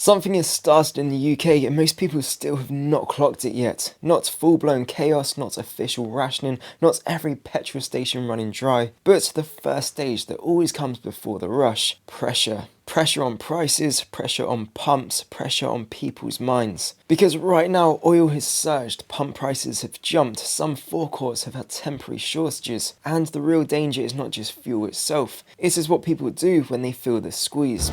Something has started in the UK and most people still have not clocked it yet. Not full-blown chaos, not official rationing, not every petrol station running dry, but the first stage that always comes before the rush: pressure. Pressure on prices, pressure on pumps, pressure on people's minds. Because right now oil has surged, pump prices have jumped, some forecourts have had temporary shortages, and the real danger is not just fuel itself, it is what people do when they feel the squeeze.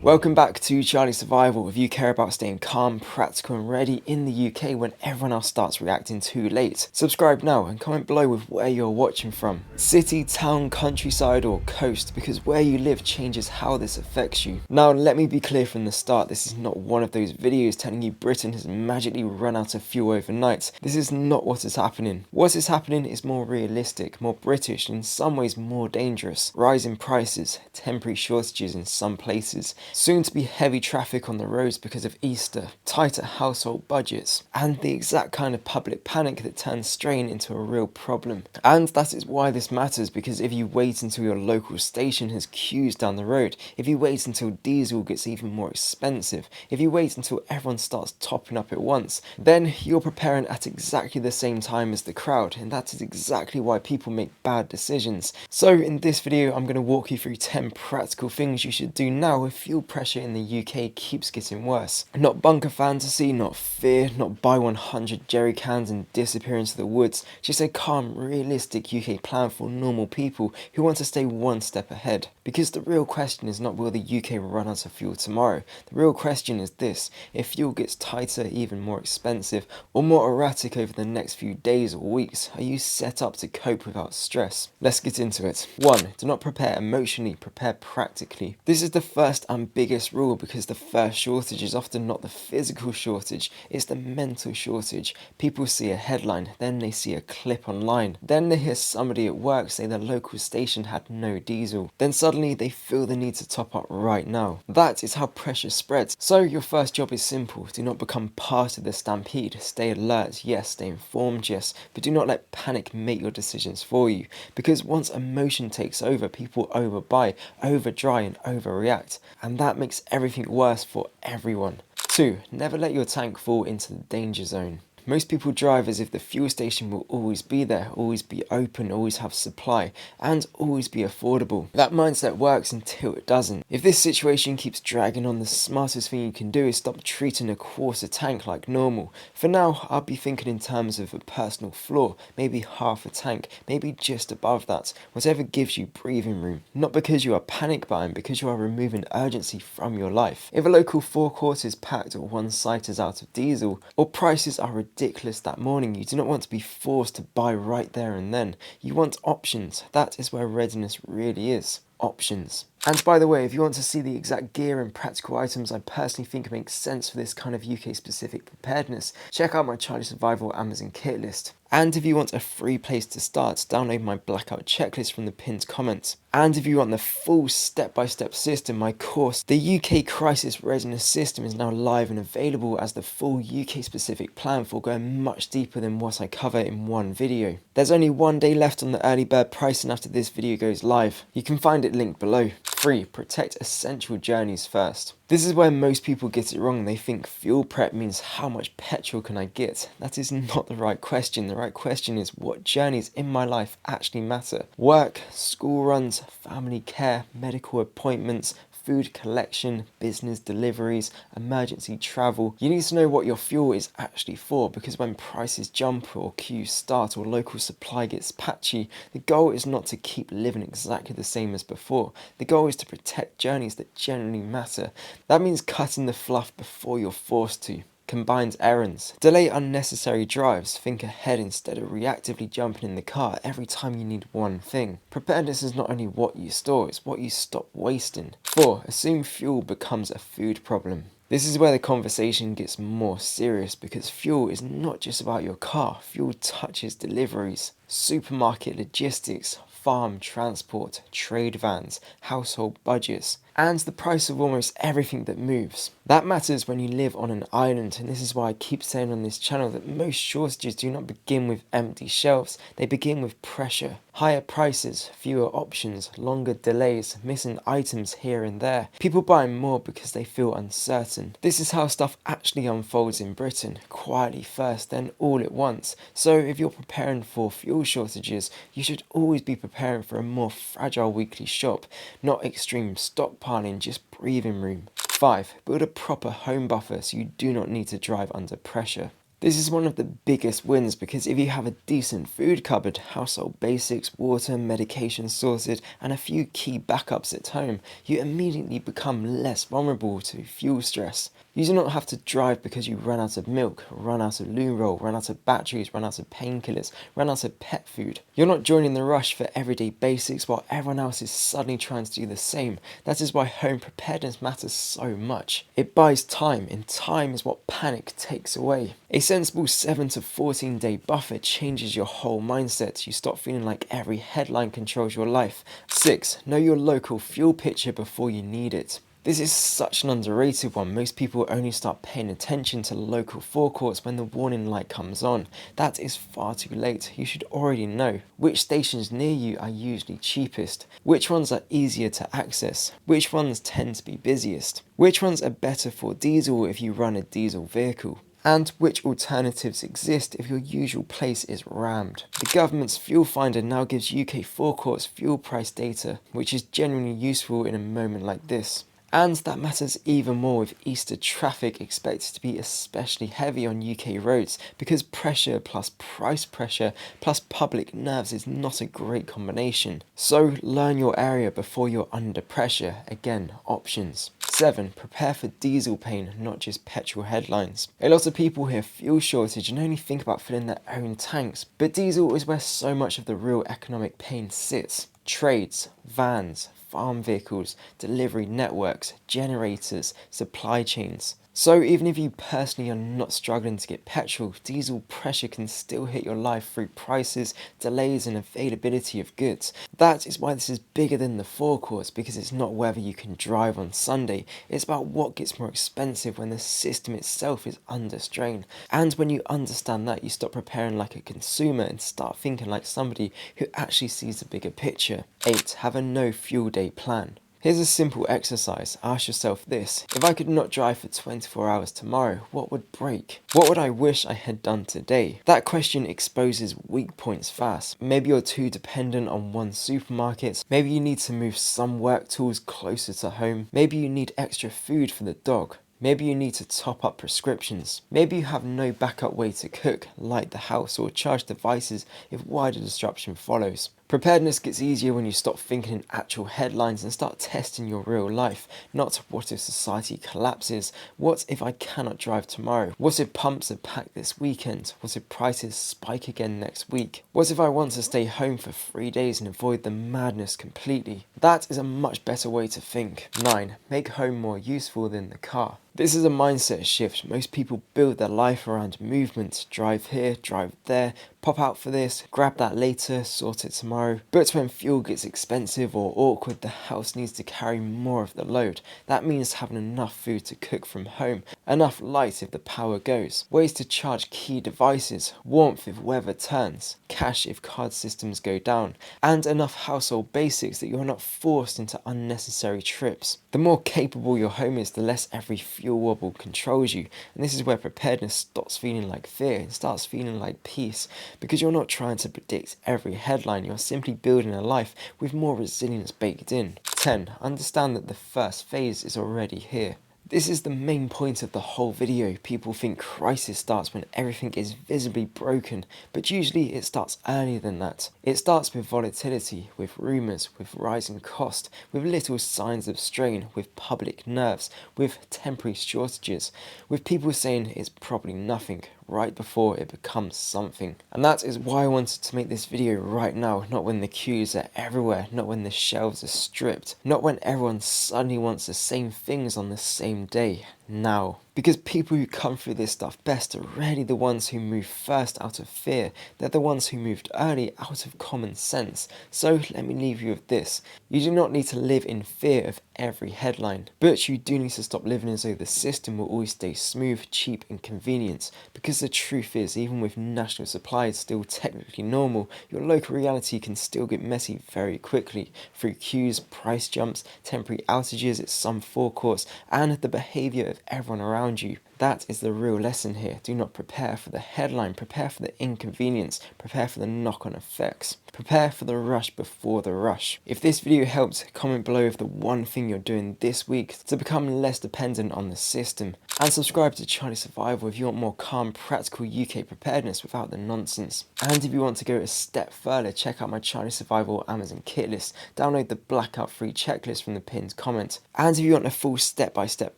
Welcome back to Charlie Survival. If you care about staying calm, practical and ready in the UK when everyone else starts reacting too late, subscribe now and comment below with where you're watching from. City, town, countryside or coast, because where you live changes how this affects you. Now let me be clear from the start, this is not one of those videos telling you Britain has magically run out of fuel overnight. This is not what is happening. What is happening is more realistic, more British, and in some ways more dangerous. Rising prices, temporary shortages in some places, soon to be heavy traffic on the roads because of Easter, tighter household budgets, and the exact kind of public panic that turns strain into a real problem. And that is why this matters, because if you wait until your local station has queues down the road, if you wait until diesel gets even more expensive, if you wait until everyone starts topping up at once, then you're preparing at exactly the same time as the crowd, and that is exactly why people make bad decisions. So in this video I'm going to walk you through 10 practical things you should do now if fuel pressure in the UK keeps getting worse. Not bunker fantasy, not fear, not buy 100 jerry cans and disappear into the woods, just a calm, realistic UK plan for normal people who want to stay one step ahead. Because the real question is not will the UK run out of fuel tomorrow, the real question is this: if fuel gets tighter, even more expensive, or more erratic over the next few days or weeks, are you set up to cope without stress? Let's get into it. 1. Do not prepare emotionally, prepare practically. This is the first and biggest rule, because the first shortage is often not the physical shortage, it's the mental shortage. People see a headline, then they see a clip online, then they hear somebody at work say their local station had no diesel, then suddenly they feel the need to top up right now. That is how pressure spreads. So your first job is simple: do not become part of the stampede. Stay alert, yes, stay informed, yes, but do not let panic make your decisions for you, because once emotion takes over, people overbuy, overdry and overreact, and that makes everything worse for everyone. 2. Never let your tank fall into the danger zone. Most people drive as if the fuel station will always be there, always be open, always have supply, and always be affordable. That mindset works until it doesn't. If this situation keeps dragging on, the smartest thing you can do is stop treating a quarter tank like normal. For now, I'll be thinking in terms of a personal floor, maybe half a tank, maybe just above that, whatever gives you breathing room. Not because you are panic buying, because you are removing urgency from your life. If a local forecourt is packed or one site is out of diesel, or prices are ridiculous that morning, you do not want to be forced to buy right there and then. You want options. That is where readiness really is. Options. And by the way, if you want to see the exact gear and practical items I personally think make sense for this kind of UK specific preparedness, check out my Charlie Survival Amazon kit list. And if you want a free place to start, download my blackout checklist from the pinned comments. And if you want the full step-by-step system, my course, the UK Crisis Readiness System, is now live and available as the full UK specific plan for going much deeper than what I cover in one video. There's only 1 day left on the early bird pricing after this video goes live. You can find it linked below. 3. Protect essential journeys first. This is where most people get it wrong. They think fuel prep means how much petrol can I get? That is not the right question. The right question is what journeys in my life actually matter. Work, school runs, family care, medical appointments, food collection, business deliveries, emergency travel. You need to know what your fuel is actually for, because when prices jump or queues start or local supply gets patchy, the goal is not to keep living exactly the same as before. The goal is to protect journeys that genuinely matter. That means cutting the fluff before you're forced to. Combines errands. Delay unnecessary drives. Think ahead instead of reactively jumping in the car every time you need one thing. Preparedness is not only what you store, it's what you stop wasting. 4. Assume fuel becomes a food problem. This is where the conversation gets more serious, because fuel is not just about your car. Fuel touches deliveries, supermarket logistics, farm transport, trade vans, household budgets, and the price of almost everything that moves. That matters when you live on an island, and this is why I keep saying on this channel that most shortages do not begin with empty shelves, they begin with pressure. Higher prices, fewer options, longer delays, missing items here and there. People buying more because they feel uncertain. This is how stuff actually unfolds in Britain, quietly first, then all at once. So if you're preparing for fuel shortages, you should always be preparing for a more fragile weekly shop, not extreme stockpiling, just breathing room. 5. Build a proper home buffer so you do not need to drive under pressure. This is one of the biggest wins because if you have a decent food cupboard, household basics, water, medication sorted, and a few key backups at home, you immediately become less vulnerable to fuel stress. You do not have to drive because you run out of milk, run out of loo roll, run out of batteries, run out of painkillers, run out of pet food. You're not joining the rush for everyday basics while everyone else is suddenly trying to do the same. That is why home preparedness matters so much. It buys time, and time is what panic takes away. A sensible 7 to 14 day buffer changes your whole mindset. You stop feeling like every headline controls your life. 6. Know your local fuel picture before you need it. This is such an underrated one. Most people only start paying attention to local forecourts when the warning light comes on. That is far too late. You should already know which stations near you are usually cheapest, which ones are easier to access, which ones tend to be busiest, which ones are better for diesel if you run a diesel vehicle, and which alternatives exist if your usual place is rammed. The government's Fuel Finder now gives UK forecourts fuel price data, which is genuinely useful in a moment like this. And that matters even more with Easter traffic expected to be especially heavy on UK roads, because pressure plus price pressure plus public nerves is not a great combination. So learn your area before you're under pressure. Again, options. 7. Prepare for diesel pain, not just petrol headlines. A lot of people hear fuel shortage and only think about filling their own tanks, but diesel is where so much of the real economic pain sits. Trades, vans, farm vehicles, delivery networks, generators, supply chains. So even if you personally are not struggling to get petrol, diesel pressure can still hit your life through prices, delays and availability of goods. That is why this is bigger than the forecourts, because it's not whether you can drive on Sunday, it's about what gets more expensive when the system itself is under strain. And when you understand that, you stop preparing like a consumer and start thinking like somebody who actually sees the bigger picture. 8. Have a no fuel day plan. Here's a simple exercise. Ask yourself this: if I could not drive for 24 hours tomorrow, what would break? What would I wish I had done today? That question exposes weak points fast. Maybe you're too dependent on one supermarket. Maybe you need to move some work tools closer to home. Maybe you need extra food for the dog. Maybe you need to top up prescriptions. Maybe you have no backup way to cook, light the house, or charge devices if wider disruption follows. Preparedness gets easier when you stop thinking in actual headlines and start testing your real life. Not what if society collapses? What if I cannot drive tomorrow? What if pumps are packed this weekend? What if prices spike again next week? What if I want to stay home for 3 days and avoid the madness completely? That is a much better way to think. 9. Make home more useful than the car. This is a mindset shift. Most people build their life around movement. Drive here, drive there, pop out for this, grab that later, sort it tomorrow. But when fuel gets expensive or awkward, the house needs to carry more of the load. That means having enough food to cook from home, enough light if the power goes, ways to charge key devices, warmth if weather turns, cash if card systems go down, and enough household basics that you're not forced into unnecessary trips. The more capable your home is, the less every fuel wobble controls you, and this is where preparedness stops feeling like fear and starts feeling like peace, because you're not trying to predict every headline, you're simply building a life with more resilience baked in. 10. Understand that the first phase is already here. This is the main point of the whole video. People think crisis starts when everything is visibly broken, but usually it starts earlier than that. It starts with volatility, with rumours, with rising cost, with little signs of strain, with public nerves, with temporary shortages, with people saying it's probably nothing, right before it becomes something. And that is why I wanted to make this video right now, not when the queues are everywhere, not when the shelves are stripped, not when everyone suddenly wants the same things on the same day. now. Because people who come through this stuff best are rarely the ones who move first out of fear. They're the ones who moved early out of common sense. So let me leave you with this. You do not need to live in fear of every headline, but you do need to stop living as though the system will always stay smooth, cheap and convenient. Because the truth is, even with national supplies still technically normal, your local reality can still get messy very quickly through queues, price jumps, temporary outages at some forecourts, and the behaviour of everyone around you. That is the real lesson here. Do not prepare for the headline, prepare for the inconvenience, prepare for the knock-on effects. Prepare for the rush before the rush. If this video helped, comment below with the one thing you're doing this week to become less dependent on the system. And subscribe to Charlie Survival if you want more calm, practical UK preparedness without the nonsense. And if you want to go a step further, check out my Charlie Survival Amazon kit list. Download the blackout free checklist from the pinned comment. And if you want a full step-by-step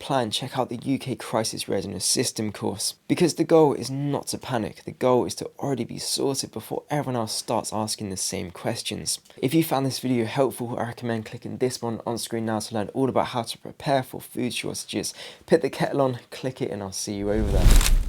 plan, check out the UK Crisis Readiness System course. Because the goal is not to panic, the goal is to already be sorted before everyone else starts asking the same questions. If you found this video helpful, I recommend clicking this one on screen now to learn all about how to prepare for food shortages. Put the kettle on, click it, and I'll see you over there.